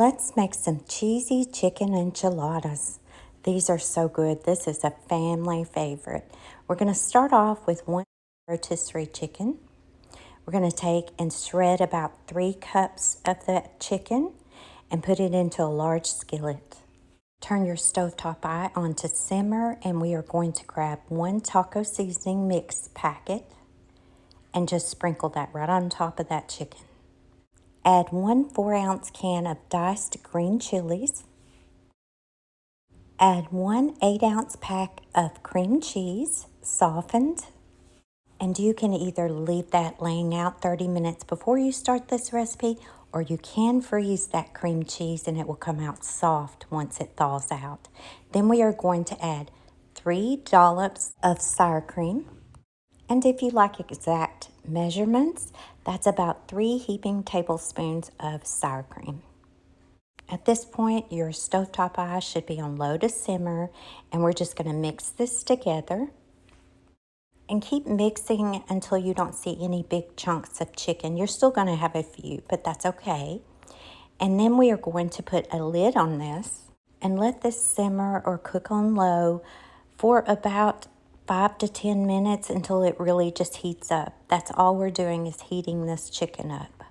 Let's make some cheesy chicken enchiladas. These are so good. This is a family favorite. We're going to start off with one rotisserie chicken. We're going to take and shred about 3 cups of that chicken and put it into a large skillet. Turn your stovetop eye on to simmer, and we are going to grab 1 taco seasoning mix packet and just sprinkle that right on top of that chicken. Add 1 4-ounce can of diced green chilies. Add 1 8-ounce pack of cream cheese, softened. And you can either leave that laying out 30 minutes before you start this recipe, or you can freeze that cream cheese and it will come out soft once it thaws out. Then we are going to add 3 dollops of sour cream. And if you like exact measurements, that's about 3 heaping tablespoons of sour cream. At this point, your stovetop eye should be on low to simmer, and we're just going to mix this together. And keep mixing until you don't see any big chunks of chicken. You're still going to have a few, but that's okay. And then we are going to put a lid on this and let this simmer or cook on low for about 5 to 10 minutes until it really just heats up. That's all we're doing, is heating this chicken up.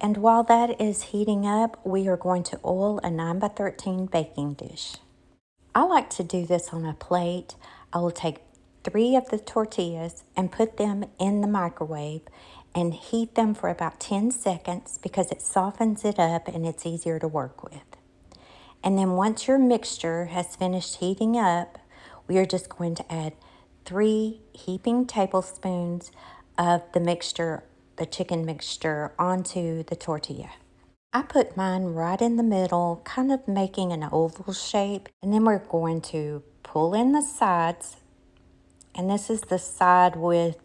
And while that is heating up, we are going to oil a 9x13 baking dish. I like to do this on a plate. I will take 3 of the tortillas and put them in the microwave and heat them for about 10 seconds because it softens it up and it's easier to work with. And then once your mixture has finished heating up, we are just going to add 3 heaping tablespoons of the mixture, the chicken mixture, onto the tortilla. I put mine right in the middle, kind of making an oval shape. And then we're going to pull in the sides. And this is the side with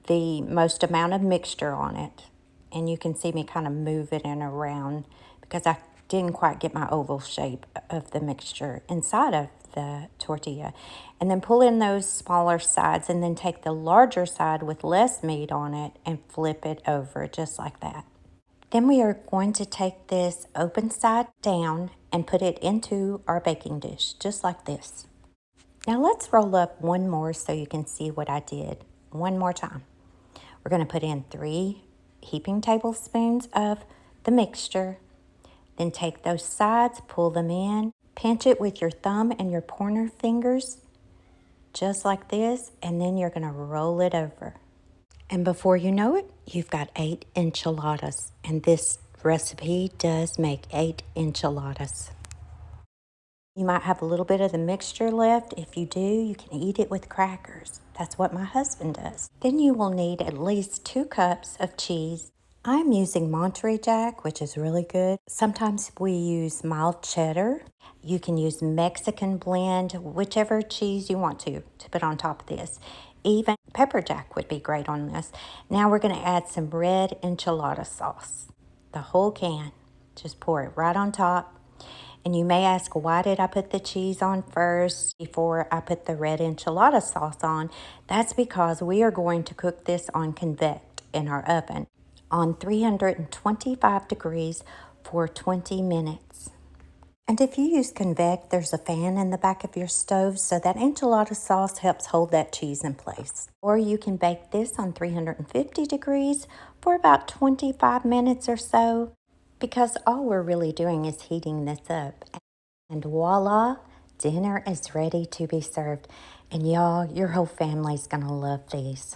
the most amount of mixture on it. And you can see me kind of move it in around because I didn't quite get my oval shape of the mixture inside of the tortilla. And then pull in those smaller sides and then take the larger side with less meat on it and flip it over just like that. Then we are going to take this open side down and put it into our baking dish, just like this. Now let's roll up one more so you can see what I did one more time. We're going to put in 3 heaping tablespoons of the mixture. Then take those sides, pull them in, pinch it with your thumb and your pointer fingers, just like this, and then you're going to roll it over. And before you know it, you've got 8 enchiladas. And this recipe does make 8 enchiladas. You might have a little bit of the mixture left. If you do, you can eat it with crackers. That's what my husband does. Then you will need at least 2 cups of cheese. I'm using Monterey Jack, which is really good. Sometimes we use mild cheddar. You can use Mexican blend, whichever cheese you want to put on top of this. Even pepper jack would be great on this. Now we're going to add some red enchilada sauce. The whole can. Just pour it right on top. And you may ask, why did I put the cheese on first before I put the red enchilada sauce on? That's because we are going to cook this on convect in our oven on 325 degrees for 20 minutes. And if you use convect, there's a fan in the back of your stove, so that enchilada sauce helps hold that cheese in place. Or you can bake this on 350 degrees for about 25 minutes or so, because all we're really doing is heating this up. And voila, dinner is ready to be served. And y'all, your whole family's gonna love these.